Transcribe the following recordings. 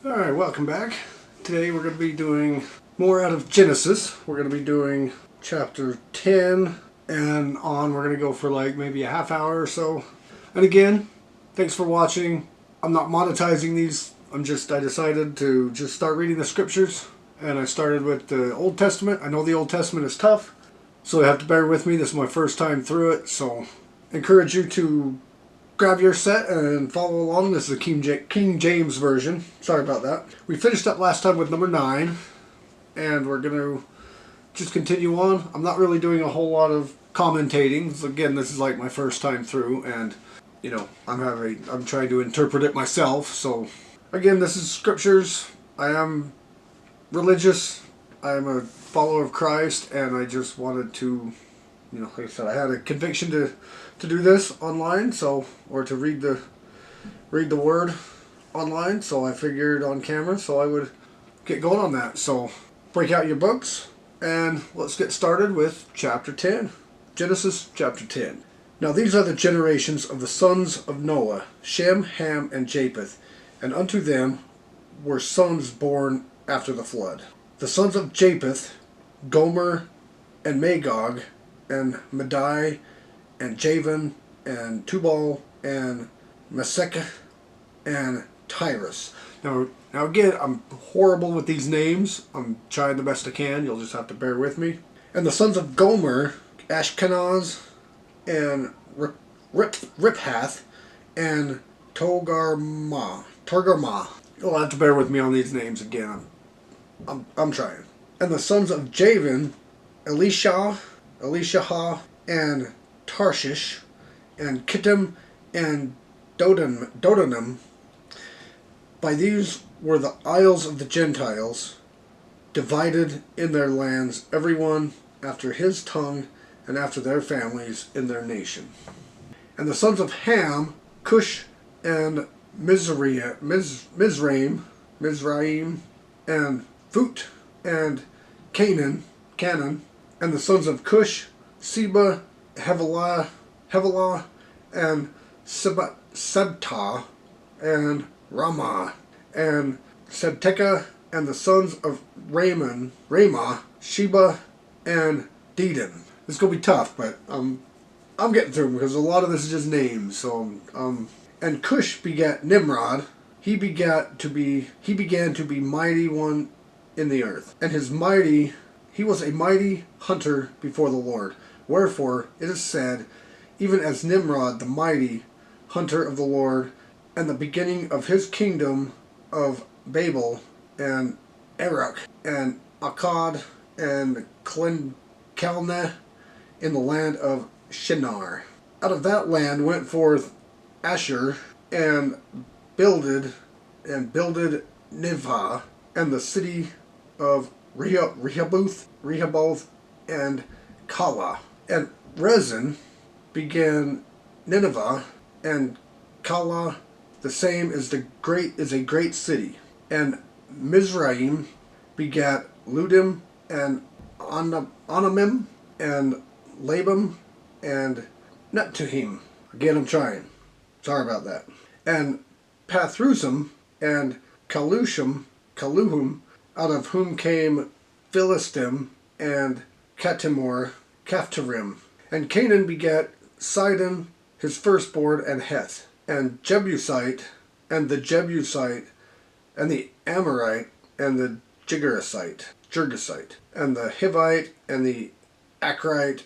Alright, welcome back. Today we're going to be doing more out of Genesis. We're going to be doing chapter 10 and on. We're going to go for like maybe a half hour or so. And again, thanks for watching. I'm not monetizing these. I decided to just start reading the scriptures. And I started with the Old Testament. I know the Old Testament is tough, so you have to bear with me. This is my first time through it, so I encourage you to grab your set and follow along. This is a King James version. Sorry about that. We finished up last time with number 9, and we're going to just continue on. I'm not really doing a whole lot of commentating. So again, this is like my first time through, and you know, I'm trying to interpret it myself. So again, this is scriptures. I am religious. I am a follower of Christ, and I just wanted to, you know, like I said, I had a conviction to do this online, or to read the word online, so I figured on camera, so I would get going on that. So break out your books and let's get started with chapter 10. Genesis chapter 10. Now these are the generations of the sons of Noah, Shem, Ham, and Japheth, and unto them were sons born after the flood. The sons of Japheth, Gomer, and Magog, and Madai, and Javan, and Tubal, and Mesech, and Tyrus. Now again, I'm horrible with these names. I'm trying the best I can. You'll just have to bear with me. And the sons of Gomer, Ashkenaz, and Riphath, and Togarmah. You'll have to bear with me on these names again. I'm trying. And the sons of Javan, Elishah, and Tarshish, and Kittim, and Dodanim. By these were the isles of the Gentiles, divided in their lands, everyone after his tongue, and after their families in their nation. And the sons of Ham, Cush, and Mizraim, and Phut, and Canaan, and the sons of Cush, Seba, Havilah, and Sebtah, and Ramah, and Sebtekah, and the sons of Ramah, Sheba, and Dedan. This is going to be tough, but I'm getting through because a lot of this is just names. So, and Cush begat Nimrod. He began to be mighty one in the earth, and he was a mighty hunter before the Lord. Wherefore it is said, even as Nimrod the mighty hunter of the Lord, and the beginning of his kingdom of Babel, and Erech, and Akkad, and Calneh, in the land of Shinar. Out of that land went forth Asher, and builded Nineveh, and the city of Rehoboth, and Calah. And Rezin began Nineveh, and Calah, the same is a great city. And Mizraim begat Ludim, and Anamim, and Labam, and Neptuhim. Again, I'm trying. Sorry about that. And Pathrusim, and Kaluhum, out of whom came Philistim, and Caphtorim. And Canaan begat Sidon, his firstborn, and Heth, and Jebusite, and the Jebusite, and the Amorite, and the Girgasite, and the Hivite, and the Achrite,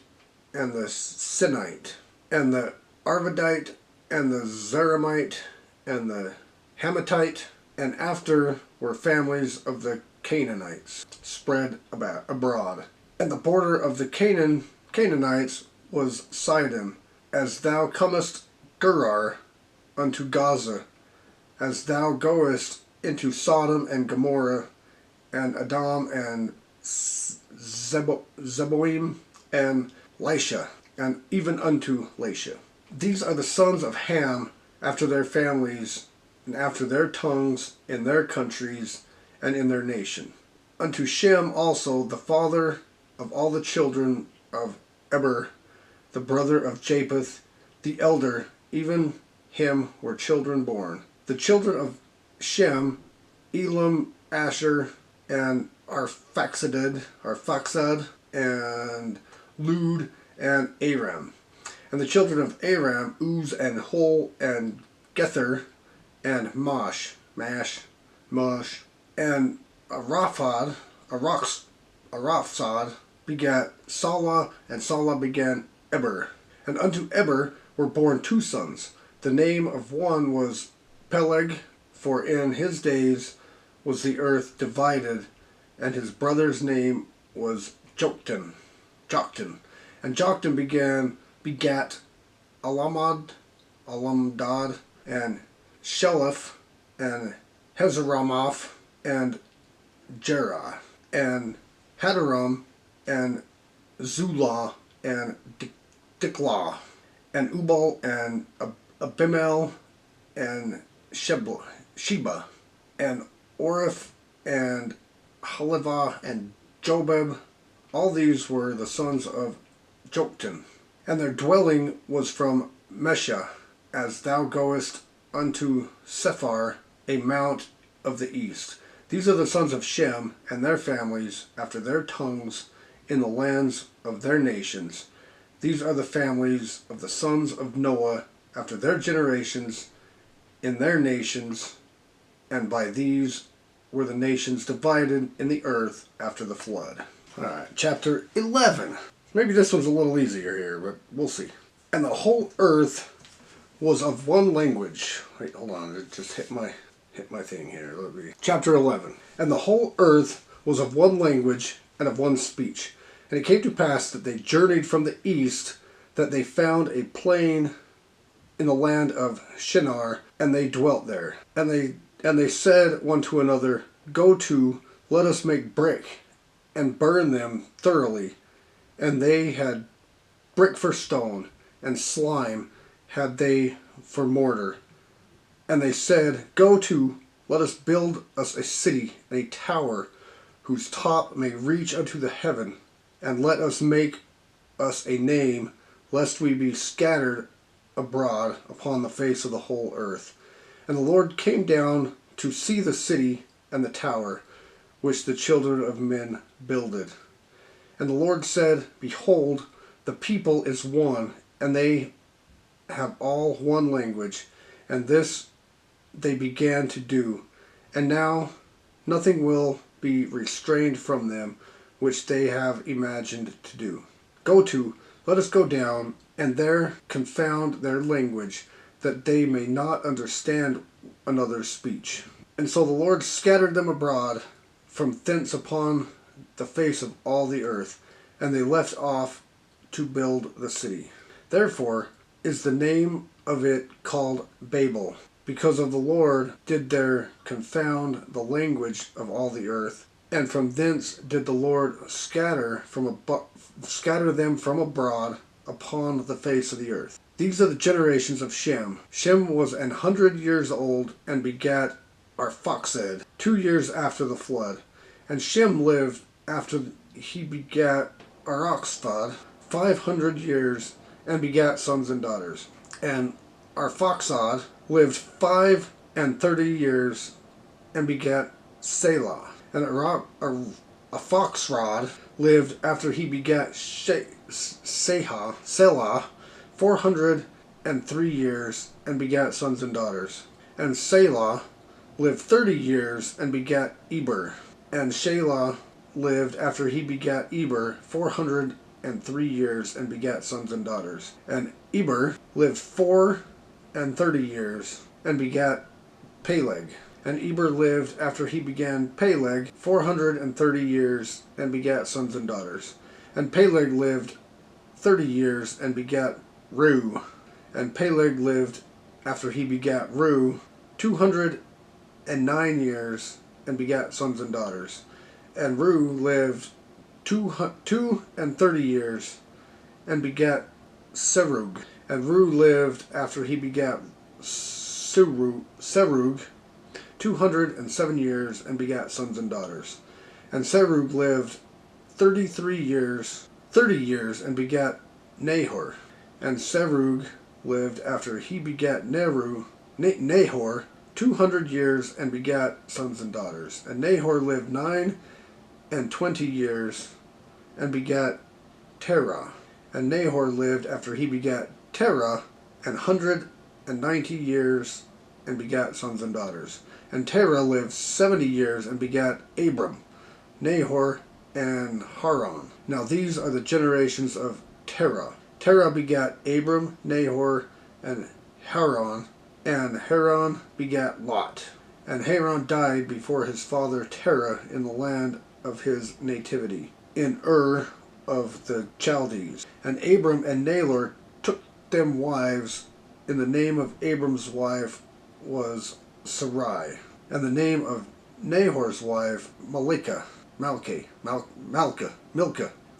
and the Sinite, and the Arvadite, and the Zeramite, and the Hamathite, and after were families of the Canaanites spread abroad. And the border of the Canaanites was Sidon, as thou comest Gerar unto Gaza, as thou goest into Sodom and Gomorrah, and Adam, and Zeboim, and Laisha, and even unto Laisha. These are the sons of Ham after their families, and after their tongues, in their countries, and in their nation. Unto Shem also, the father of all the children of Eber, the brother of Japheth, the elder, even him were children born. The children of Shem, Elam, Asher, and Arphaxad, and Lud, and Aram. And the children of Aram, Uz, and Hol, and Gether, and Mosh, and Araphsad begat Salah, and Salah begat Eber. And unto Eber were born two sons. The name of one was Peleg, for in his days was the earth divided, and his brother's name was Joktan. And Joktan begat Alamdad, and Sheleph, and Hezaramoth, and Jerah, and Hadaram, and Zulah, and Diklah, and Ubal, and Abimel, and Sheba, and Oriph, and Halivah, and Jobab. All these were the sons of Joktan. And their dwelling was from Mesha, as thou goest unto Sephar, a mount of the east. These are the sons of Shem, and their families, after their tongues, in the lands of their nations. These are the families of the sons of Noah, after their generations, in their nations, and by these were the nations divided in the earth after the flood. Alright, chapter 11. Maybe this one's a little easier here, but we'll see. And the whole earth was of one language. Wait, hold on, it just hit my thing here. Chapter 11. And the whole earth was of one language and of one speech. And it came to pass that they journeyed from the east, that they found a plain in the land of Shinar, and they dwelt there. And they said one to another, Go to, let us make brick, and burn them thoroughly. And they had brick for stone, and slime had they for mortar. And they said, Go to, let us build us a city, and a tower, whose top may reach unto the heaven, and let us make us a name, lest we be scattered abroad upon the face of the whole earth. And the Lord came down to see the city and the tower, which the children of men builded. And the Lord said, Behold, the people is one, and they have all one language, and this they began to do. And now nothing will be restrained from them, which they have imagined to do. Go to, let us go down, and there confound their language, that they may not understand another's speech. And so the Lord scattered them abroad from thence upon the face of all the earth, and they left off to build the city. Therefore is the name of it called Babel, because of the Lord did there confound the language of all the earth, and from thence did the Lord scatter them from abroad upon the face of the earth. These are the generations of Shem. Shem was 100 years old, and begat Arphaxad 2 years after the flood. And Shem lived after he begat Arphaxad 500 years, and begat sons and daughters. And Arphaxad lived 35 years, and begat Selah. And Arphaxad lived after he begat Selah 403 years, and begat sons and daughters. And Selah lived 30 years, and begat Eber. And Shelah lived after he begat Eber 403 years, and begat sons and daughters. And Eber lived 34 years, and begat Peleg. And Eber lived after he began Peleg 430 years, and begat sons and daughters. And Peleg lived 30 years, and begat Reu. And Peleg lived after he begat Reu 209 years, and begat sons and daughters. And Reu lived 230 years, and begat Serug. And Reu lived after he begat Serug 207 years, and begat sons and daughters. And Serug lived 30 years, and begat Nahor. And Serug lived after he begat Nahor 200 years and begat sons and daughters. And Nahor lived 29 years and begat Terah. And Nahor lived after he begat Terah 190 years and begat sons and daughters. And Terah lived 70 years and begat Abram, Nahor, and Haran. Now these are the generations of Terah. Terah begat Abram, Nahor, and Haran, and Haran begat Lot. And Haran died before his father Terah in the land of his nativity, in Ur of the Chaldees. And Abram and Nahor took them wives, and the name of Abram's wife was Sarai, and the name of Nahor's wife Milcah,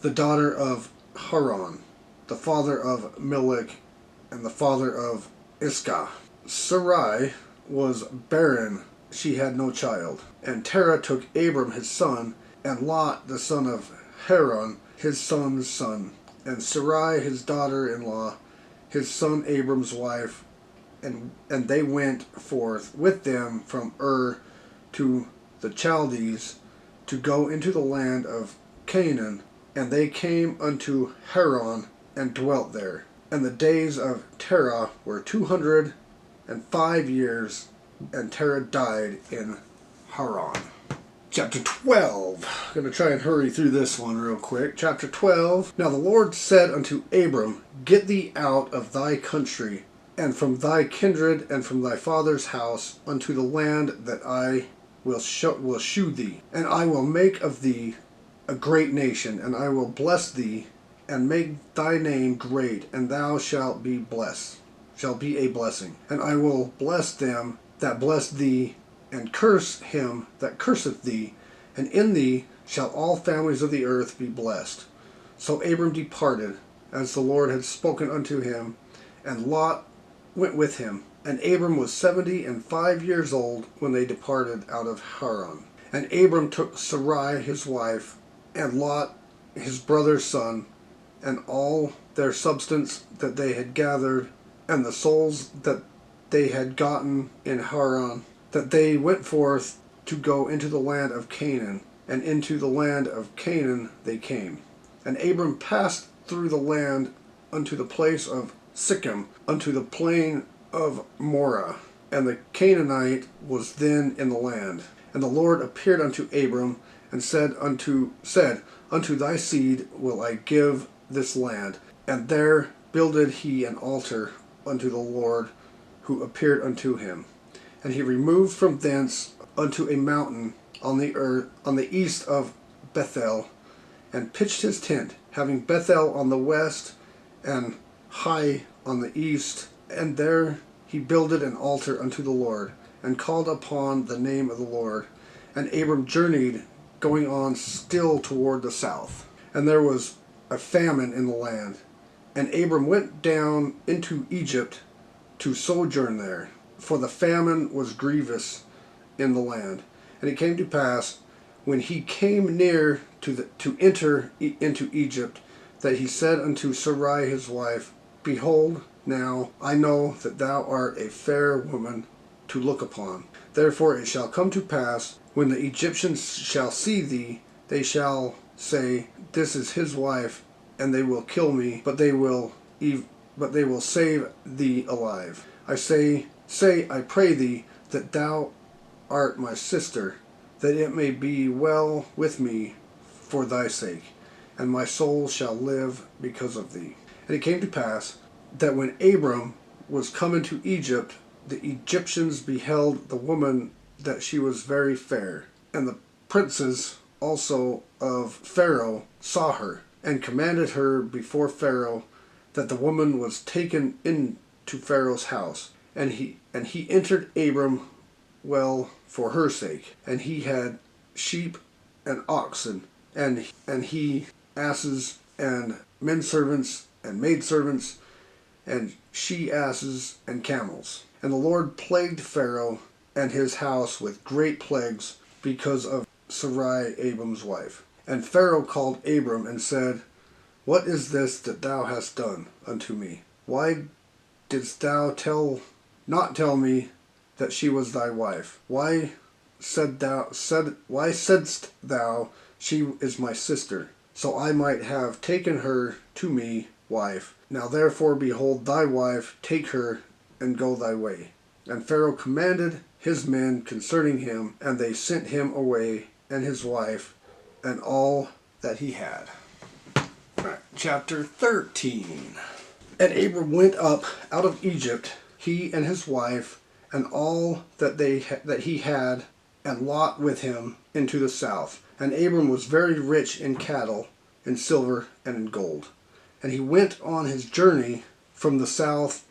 the daughter of Haran, the father of Melech, and the father of Iscah. Sarai was barren, she had no child. And Terah took Abram his son, and Lot the son of Haran his son's son, and Sarai his daughter-in-law, his son Abram's wife, and they went forth with them from Ur to the Chaldees to go into the land of Canaan, and they came unto Haran and dwelt there. And the days of Terah were 205 years, and Terah died in Haran. Chapter 12. I'm going to try and hurry through this one real quick. Chapter 12. Now the Lord said unto Abram, Get thee out of thy country, and from thy kindred, and from thy father's house, unto the land that I will shew thee. And I will make of thee a great nation, and I will bless thee, and make thy name great, and thou shalt be blessed, shall be a blessing. And I will bless them that bless thee, and curse him that curseth thee, and in thee shall all families of the earth be blessed. So Abram departed, as the Lord had spoken unto him, and Lot went with him. And Abram was 75 years old when they departed out of Haran. And Abram took Sarai his wife, and Lot his brother's son, and all their substance that they had gathered, and the souls that they had gotten in Haran, that they went forth to go into the land of Canaan, and into the land of Canaan they came. And Abram passed through the land unto the place of Sichem, unto the plain of Moreh, and the Canaanite was then in the land. And the Lord appeared unto Abram, and said, Unto thy seed will I give this land. And there builded he an altar unto the Lord, who appeared unto him. And he removed from thence unto a mountain on the earth, on the east of Bethel, and pitched his tent, having Bethel on the west, and Hai on the east. And there he builded an altar unto the Lord, and called upon the name of the Lord. And Abram journeyed, going on still toward the south. And there was a famine in the land. And Abram went down into Egypt to sojourn there, for the famine was grievous in the land. And it came to pass, when he came near to enter into Egypt, that he said unto Sarai his wife, Behold, now I know that thou art a fair woman to look upon. Therefore it shall come to pass, when the Egyptians shall see thee, they shall say, This is his wife, and they will kill me, but they will save thee alive. I say, I pray thee, that thou art my sister, that it may be well with me for thy sake, and my soul shall live because of thee. And it came to pass, that when Abram was come into Egypt, the Egyptians beheld the woman, that she was very fair. And the princes also of Pharaoh saw her, and commanded her before Pharaoh, that the woman was taken into Pharaoh's house. And he entered Abram well for her sake. And he had sheep and oxen, and he asses, and men servants, and maid servants, and she asses, and camels. And the Lord plagued Pharaoh and his house with great plagues, because of Sarai Abram's wife. And Pharaoh called Abram, and said, What is this that thou hast done unto me? Why didst thou not tell me that she was thy wife? Why saidst thou, she is my sister? So I might have taken her to me wife. Now therefore behold thy wife, take her and go thy way. And Pharaoh commanded his men concerning him, and they sent him away, and his wife, and all that he had. Right, chapter 13. And Abram went up out of Egypt, he and his wife, and all that he had, and Lot with him, into the south. And Abram was very rich in cattle, in silver, and in gold. And he went on his journey from the south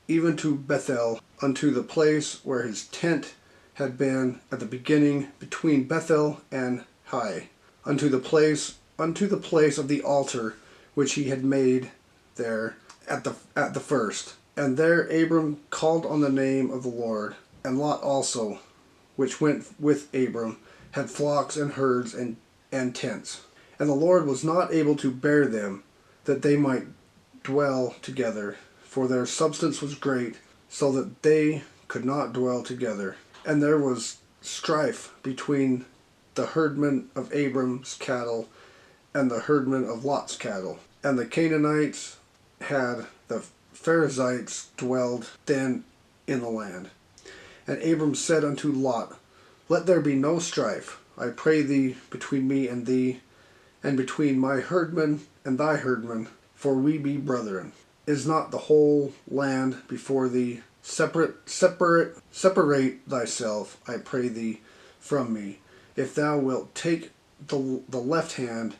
even to Bethel, unto the place where his tent had been at the beginning between Bethel and Hai, unto the place of the altar which he had made there at the first. And there Abram called on the name of the Lord. And Lot also, which went with Abram, had flocks and herds and tents. And the Lord was not able to bear them, that they might dwell together, for their substance was great, so that they could not dwell together. And there was strife between the herdmen of Abram's cattle and the herdmen of Lot's cattle. And the Canaanites had the Perizzites dwelled then in the land. And Abram said unto Lot, Let there be no strife, I pray thee, between me and thee, and between my herdmen and thy herdmen, for we be brethren. Is not the whole land before thee? Separate thyself, I pray thee, from me. If thou wilt take the left hand,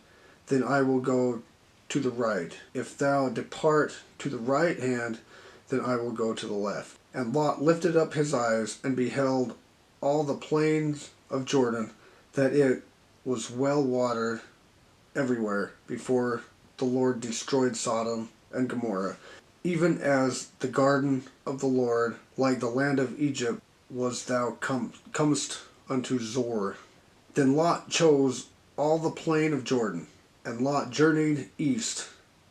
then I will go to the right. If thou depart to the right hand, then I will go to the left. And Lot lifted up his eyes, and beheld all the plains of Jordan, that it was well watered everywhere, before the Lord destroyed Sodom and Gomorrah. Even as the garden of the Lord, like the land of Egypt, was thou comest unto Zoar. Then Lot chose all the plain of Jordan, and Lot journeyed east,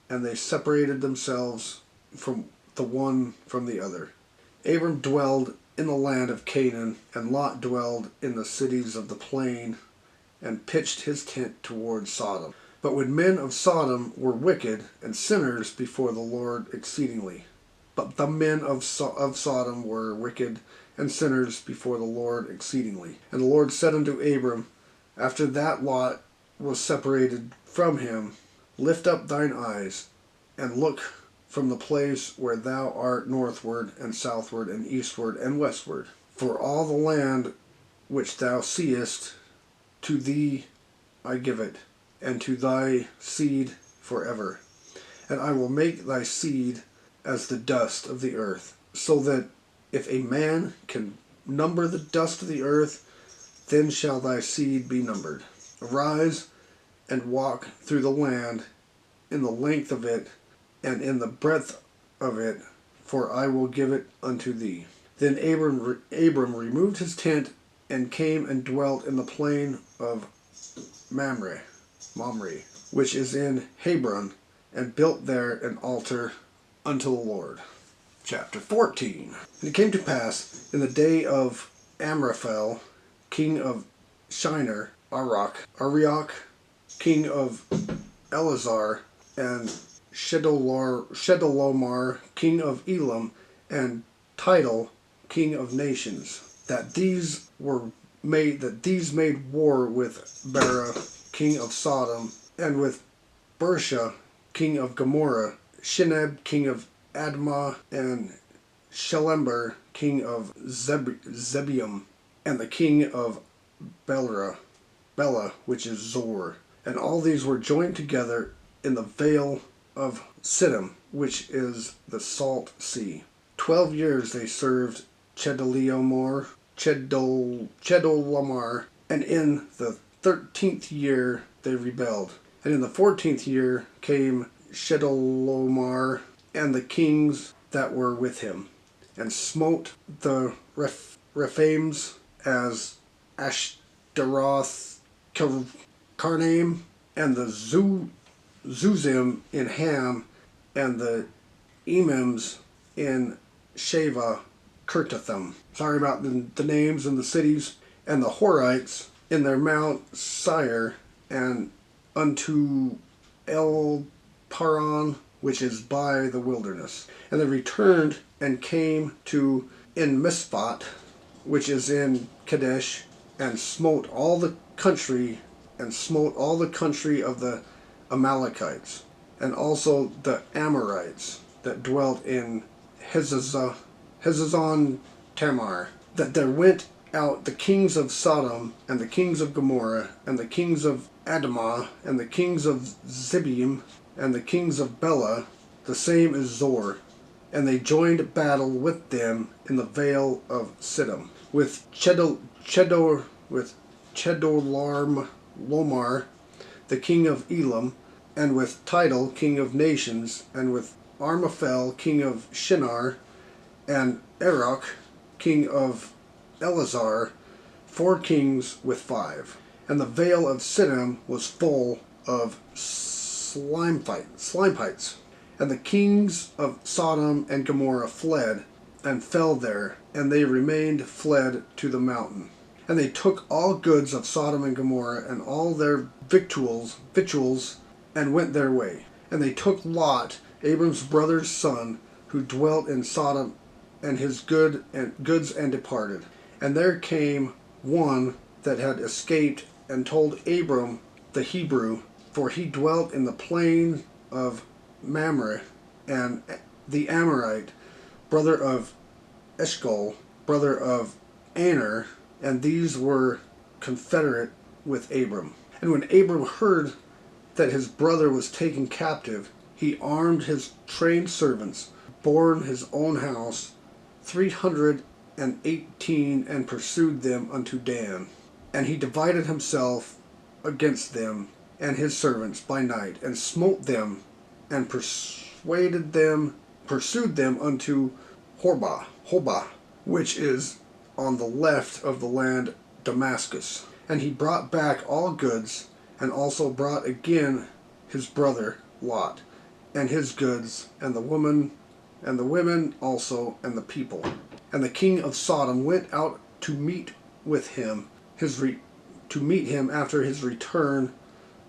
and they separated themselves from the one from the other. Abram dwelled in the land of Canaan, and Lot dwelled in the cities of the plain, and pitched his tent toward Sodom. But when men of Sodom were wicked and sinners before the Lord exceedingly. But the men of Sodom were wicked and sinners before the Lord exceedingly. And the Lord said unto Abram, after that Lot was separated from him, Lift up thine eyes, and look from the place where thou art northward, and southward, and eastward, and westward. For all the land which thou seest, to thee I give it, and to thy seed forever. And I will make thy seed as the dust of the earth, so that if a man can number the dust of the earth, then shall thy seed be numbered. Arise and walk through the land in the length of it, and in the breadth of it, for I will give it unto thee. Then Abram removed his tent, and came and dwelt in the plain of Mamre, which is in Hebron, and built there an altar unto the Lord. Chapter 14. And it came to pass in the day of Amraphel, king of Shinar, Arioch, king of Elazar, and Chedorlaomer, king of Elam, and Tidal, king of nations, that these made war with Bera, king of Sodom, and with Bersha, king of Gomorrah, Shinab, king of Admah, and Shelember, king of Zebium, and the king of Bela, which is Zor. And all these were joined together in the vale of Siddim, which is the salt sea. 12 years they served Chedorlaomer, and in the 13th year they rebelled. And in the 14th year came Chedorlaomer and the kings that were with him, and smote the Rephaims as Ashtaroth, Karnaim, and the Zuzim in Ham, and the Emims in Sheva, Kirtathim. Sorry about the names and the cities. And the Horites in their Mount Seir, and unto El Paran, which is by the wilderness. And they returned and came to En Misphat, which is in Kadesh, and smote all the country, of the Amalekites, and also the Amorites that dwelt in Hezazon Tamar. That there went out the kings of Sodom, and the kings of Gomorrah, and the kings of Admah, and the kings of Zeboim, and the kings of Bela, the same as Zor, and they joined battle with them in the vale of Siddim, with Chedorlaomer, the king of Elam, and with Tidal, king of nations, and with Armaphel, king of Shinar, and Arok, king of Elazar, 4 kings with 5. And the vale of Siddim was full of slimepites. And the kings of Sodom and Gomorrah fled, and fell there, and they remained fled to the mountain. And they took all goods of Sodom and Gomorrah, and all their victuals, and went their way. And they took Lot, Abram's brother's son, who dwelt in Sodom, and his goods, and departed. And there came one that had escaped, and told Abram the Hebrew, for he dwelt in the plain of Mamre, and the Amorite, brother of Eshcol, brother of Aner, and these were confederate with Abram. And when Abram heard that his brother was taken captive, he armed his trained servants, borne his own house, 318, and pursued them unto Dan. And he divided himself against them and his servants by night, and smote them, and pursued them unto Hobah, which is on the left of the land Damascus. And he brought back all goods, and also brought again his brother Lot, and his goods, and the women also, and the people. And the king of Sodom went out to meet with him, after his return,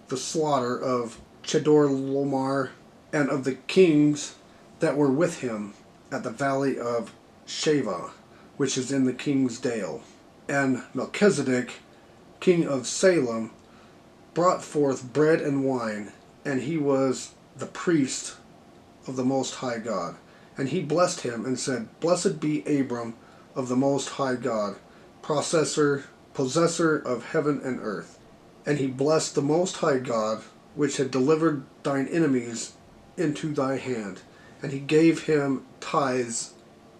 the slaughter of Chedorlaomer, and of the kings that were with him at the valley of Shaveh, which is in the king's dale. And Melchizedek, king of Salem, brought forth bread and wine, and he was the priest of the Most High God. And he blessed him, and said, Blessed be Abram of the Most High God, possessor of heaven and earth. And he blessed the Most High God, which had delivered thine enemies into thy hand. And he gave him tithes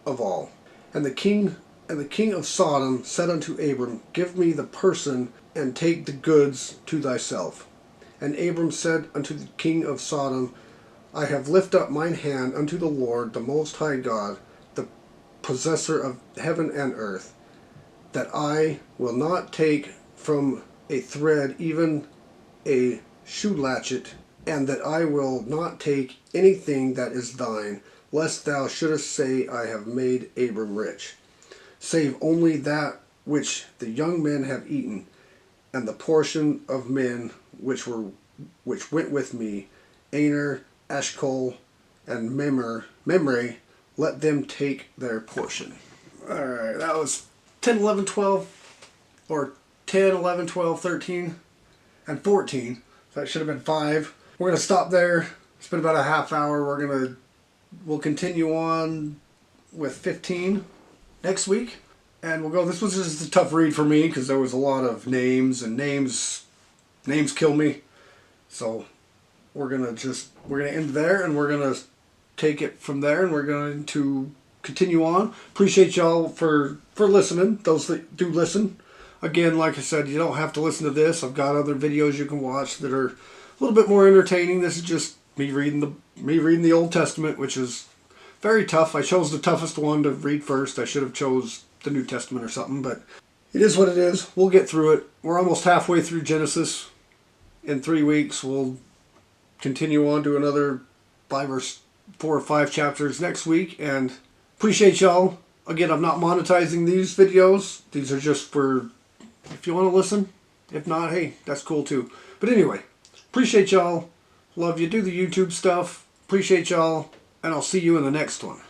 of all. And the king of Sodom said unto Abram, Give me the person, and take the goods to thyself. And Abram said unto the king of Sodom, I have lifted up mine hand unto the Lord, the Most High God, the possessor of heaven and earth, that I will not take from a thread even a shoe latchet, and that I will not take anything that is thine, lest thou shouldest say, I have made Abram rich, save only that which the young men have eaten, and the portion of men which went with me, Aner, Eshcol, and Memre, let them take their portion. Alright, that was 10, 11, 12, or 10, 11, 12, 13, and 14. So that should have been 5. We're going to stop there. It's been about a half hour. We'll continue on with 15 next week. And we'll go, this was just a tough read for me because there was a lot of names, and names kill me. So we're going to end there, and we're going to take it from there, and we're going to continue on. Appreciate y'all for listening, those that do listen. Again, like I said, you don't have to listen to this. I've got other videos you can watch that are a little bit more entertaining. This is just me reading the Old Testament, which is very tough. I chose the toughest one to read first. I should have chose the New Testament or something, but it is what it is. We'll get through it. We're almost halfway through Genesis. In 3 weeks, we'll continue on to another 4 or 5 chapters next week, and appreciate y'all. Again, I'm not monetizing these videos. These are just for if you want to listen. If not, hey, that's cool too. But anyway, appreciate y'all. Love you. Do the YouTube stuff. Appreciate y'all. And I'll see you in the next one.